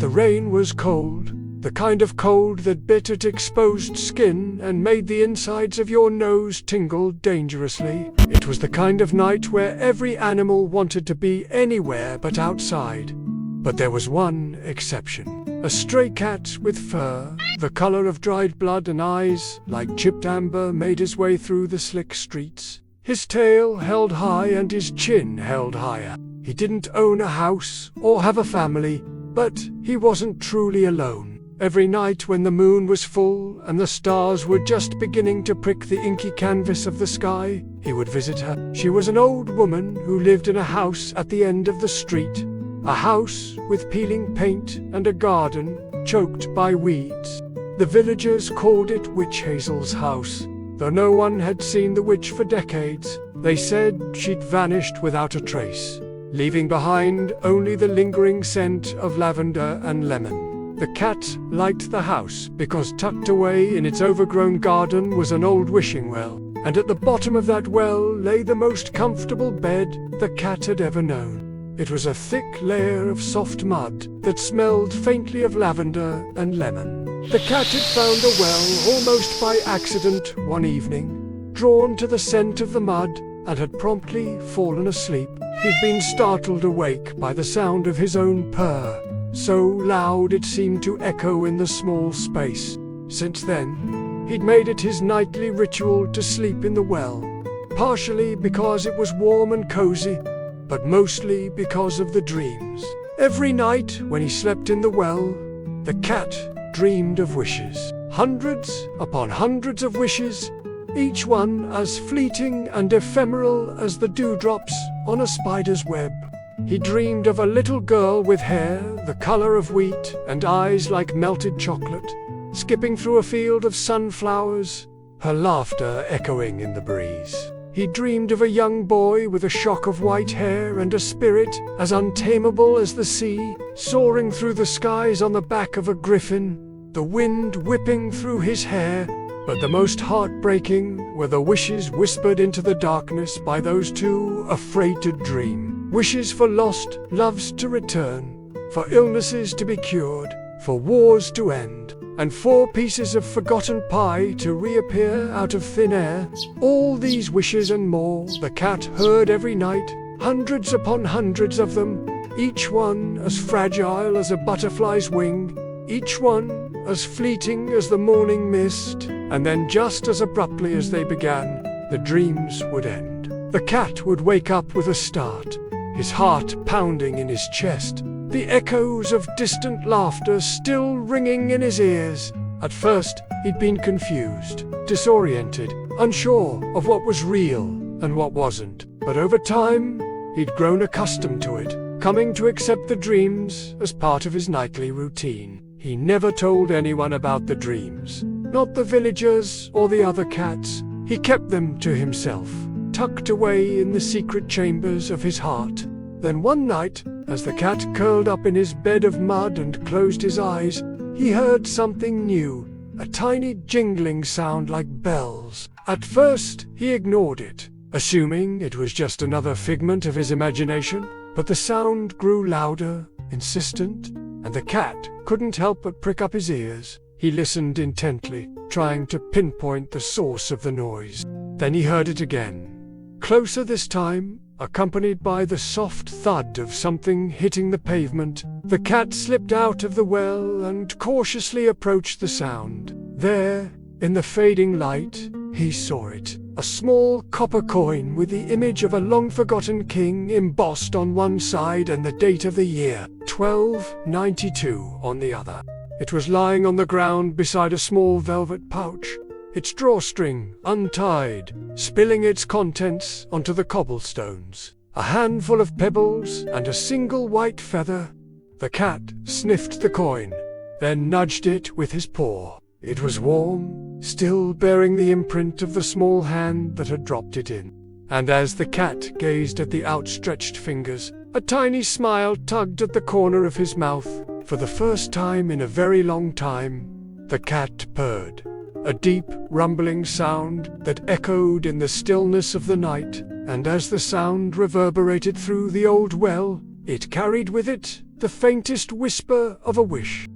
The rain was cold, the kind of cold that bit at exposed skin and made the insides of your nose tingle dangerously. It was the kind of night where every animal wanted to be anywhere but outside. But there was one exception. A stray cat with fur, the color of dried blood and eyes like chipped amber, made his way through the slick streets. His tail held high and his chin held higher. He didn't own a house or have a family, but he wasn't truly alone. Every night when the moon was full and the stars were just beginning to prick the inky canvas of the sky, he would visit her. She was an old woman who lived in a house at the end of the street. A house with peeling paint and a garden choked by weeds. The villagers called it Witch Hazel's house, though no one had seen the witch for decades. They said she'd vanished without a trace, leaving behind only the lingering scent of lavender and lemon. The cat liked the house because tucked away in its overgrown garden was an old wishing well, and at the bottom of that well lay the most comfortable bed the cat had ever known. It was a thick layer of soft mud that smelled faintly of lavender and lemon. The cat had found a well almost by accident one evening, drawn to the scent of the mud, and had promptly fallen asleep. He'd been startled awake by the sound of his own purr, so loud it seemed to echo in the small space. Since then, he'd made it his nightly ritual to sleep in the well, partially because it was warm and cozy, but mostly because of the dreams. Every night when he slept in the well, the cat dreamed of wishes. Hundreds upon hundreds of wishes, each one as fleeting and ephemeral as the dewdrops on a spider's web. He dreamed of a little girl with hair the color of wheat and eyes like melted chocolate, skipping through a field of sunflowers, her laughter echoing in the breeze. He dreamed of a young boy with a shock of white hair and a spirit as untamable as the sea, soaring through the skies on the back of a griffin, the wind whipping through his hair. But the most heartbreaking were the wishes whispered into the darkness by those two afraid to dream. Wishes for lost loves to return, for illnesses to be cured, for wars to end, and for pieces of forgotten pie to reappear out of thin air. All these wishes and more the cat heard every night, hundreds upon hundreds of them, each one as fragile as a butterfly's wing, each one as fleeting as the morning mist, and then just as abruptly as they began, the dreams would end. The cat would wake up with a start, his heart pounding in his chest, the echoes of distant laughter still ringing in his ears. At first, he'd been confused, disoriented, unsure of what was real and what wasn't. But over time, he'd grown accustomed to it, coming to accept the dreams as part of his nightly routine. He never told anyone about the dreams, not the villagers or the other cats. He kept them to himself, tucked away in the secret chambers of his heart. Then one night, as the cat curled up in his bed of mud and closed his eyes, he heard something new, a tiny jingling sound like bells. At first, he ignored it, assuming it was just another figment of his imagination, but the sound grew louder, insistent, and the cat couldn't help but prick up his ears. He listened intently, trying to pinpoint the source of the noise. Then he heard it again, closer this time, accompanied by the soft thud of something hitting the pavement. The cat slipped out of the well and cautiously approached the sound. There, in the fading light, he saw it. A small copper coin with the image of a long-forgotten king embossed on one side and the date of the year, 1292, on the other. It was lying on the ground beside a small velvet pouch, its drawstring untied, spilling its contents onto the cobblestones. A handful of pebbles and a single white feather. The cat sniffed the coin, then nudged it with his paw. It was warm, still bearing the imprint of the small hand that had dropped it in. And as the cat gazed at the outstretched fingers, a tiny smile tugged at the corner of his mouth. For the first time in a very long time, the cat purred. A deep, rumbling sound that echoed in the stillness of the night, and as the sound reverberated through the old well, it carried with it the faintest whisper of a wish.